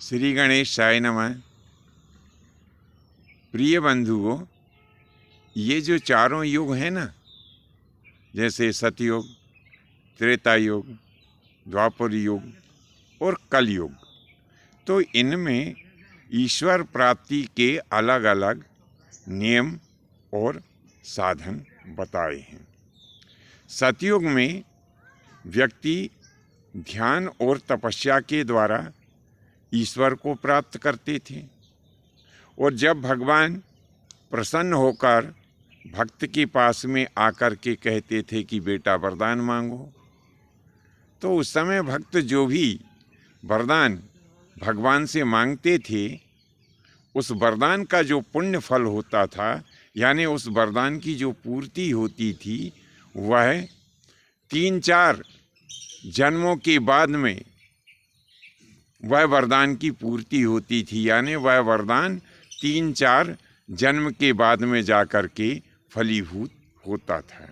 श्री गणेशाय नमः। प्रिय बंधुओं, ये जो चारों युग हैं ना, जैसे सतयुग, त्रेता युग, द्वापर युग और कलयुग, तो इनमें ईश्वर प्राप्ति के अलग अलग नियम और साधन बताए हैं। सतयुग में व्यक्ति ध्यान और तपस्या के द्वारा ईश्वर को प्राप्त करते थे, और जब भगवान प्रसन्न होकर भक्त के पास में आकर के कहते थे कि बेटा वरदान मांगो, तो उस समय भक्त जो भी वरदान भगवान से मांगते थे, उस वरदान का जो पुण्य फल होता था, यानी उस वरदान की जो पूर्ति होती थी, वह 3-4 जन्मों के बाद में वह वरदान की पूर्ति होती थी। यानी वह वरदान 3-4 जन्म के बाद में जाकर के फलीभूत होता था।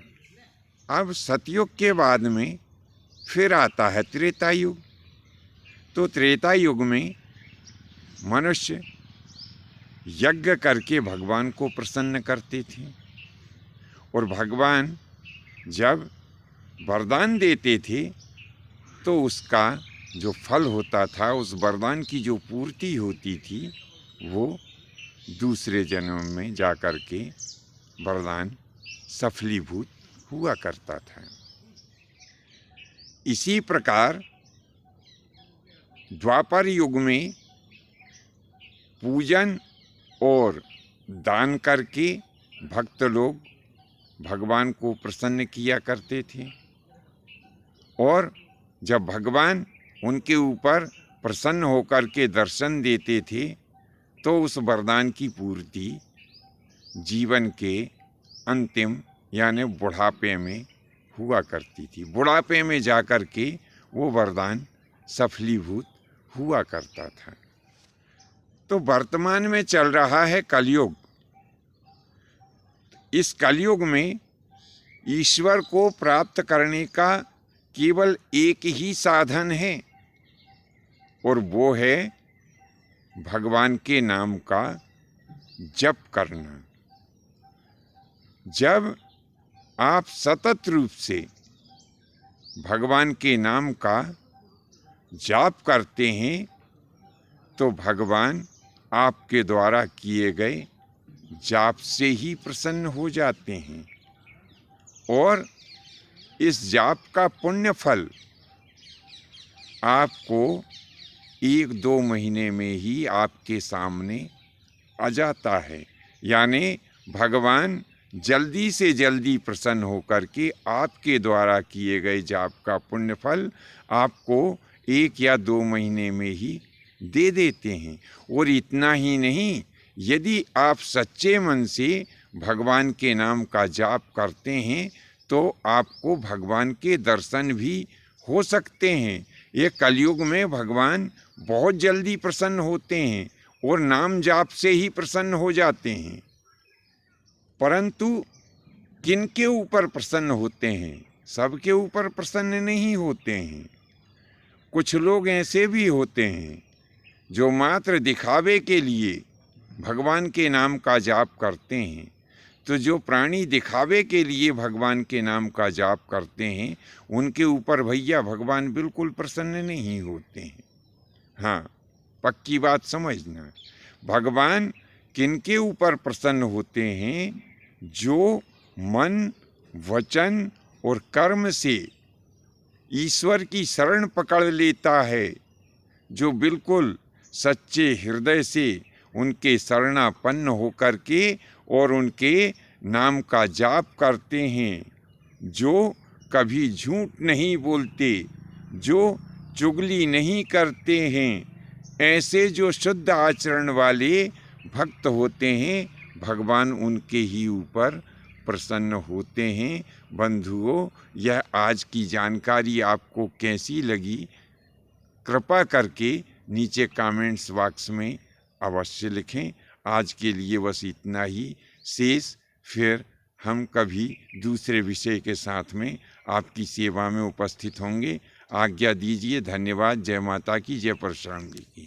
अब सतयुग के बाद में फिर आता है त्रेता युग। तो त्रेता युग में मनुष्य यज्ञ करके भगवान को प्रसन्न करते थे, और भगवान जब वरदान देते थे तो उसका जो फल होता था, उस वरदान की जो पूर्ति होती थी, वो दूसरे जन्म में जाकर के वरदान सफलीभूत हुआ करता था। इसी प्रकार द्वापर युग में पूजन और दान करके भक्त लोग भगवान को प्रसन्न किया करते थे, और जब भगवान उनके ऊपर प्रसन्न होकर के दर्शन देते थे, तो उस वरदान की पूर्ति जीवन के अंतिम यानी बुढ़ापे में हुआ करती थी। बुढ़ापे में जाकर के वो वरदान सफलीभूत हुआ करता था। तो वर्तमान में चल रहा है कलयुग। इस कलयुग में ईश्वर को प्राप्त करने का केवल एक ही साधन है, और वो है भगवान के नाम का जप करना। जब आप सतत रूप से भगवान के नाम का जाप करते हैं, तो भगवान आपके द्वारा किए गए जाप से ही प्रसन्न हो जाते हैं, और इस जाप का पुण्य फल आपको 1-2 महीने में ही आपके सामने आ जाता है। यानी भगवान जल्दी से जल्दी प्रसन्न होकर के आपके द्वारा किए गए जाप का पुण्य फल आपको 1 या 2 महीने में ही दे देते हैं। और इतना ही नहीं, यदि आप सच्चे मन से भगवान के नाम का जाप करते हैं, तो आपको भगवान के दर्शन भी हो सकते हैं। ये कलयुग में भगवान बहुत जल्दी प्रसन्न होते हैं, और नाम जाप से ही प्रसन्न हो जाते हैं। परंतु किनके ऊपर प्रसन्न होते हैं? सबके ऊपर प्रसन्न नहीं होते हैं। कुछ लोग ऐसे भी होते हैं जो मात्र दिखावे के लिए भगवान के नाम का जाप करते हैं। तो जो प्राणी दिखावे के लिए भगवान के नाम का जाप करते हैं, उनके ऊपर भैया भगवान बिल्कुल प्रसन्न नहीं होते हैं। हाँ, पक्की बात समझना। भगवान किनके ऊपर प्रसन्न होते हैं? जो मन, वचन और कर्म से ईश्वर की शरण पकड़ लेता है, जो बिल्कुल सच्चे हृदय से उनके शरणापन्न होकर के और उनके नाम का जाप करते हैं, जो कभी झूठ नहीं बोलते, जो चुगली नहीं करते हैं। ऐसे जो शुद्ध आचरण वाले भक्त होते हैं, भगवान उनके ही ऊपर प्रसन्न होते हैं। बंधुओं, यह आज की जानकारी आपको कैसी लगी? कृपा करके नीचे कमेंट्स बॉक्स में अवश्य लिखें। आज के लिए बस इतना ही। शेष फिर हम कभी दूसरे विषय के साथ में आपकी सेवा में उपस्थित होंगे। आज्ञा दीजिए। धन्यवाद। जय माता की, जय परशुराम जी की।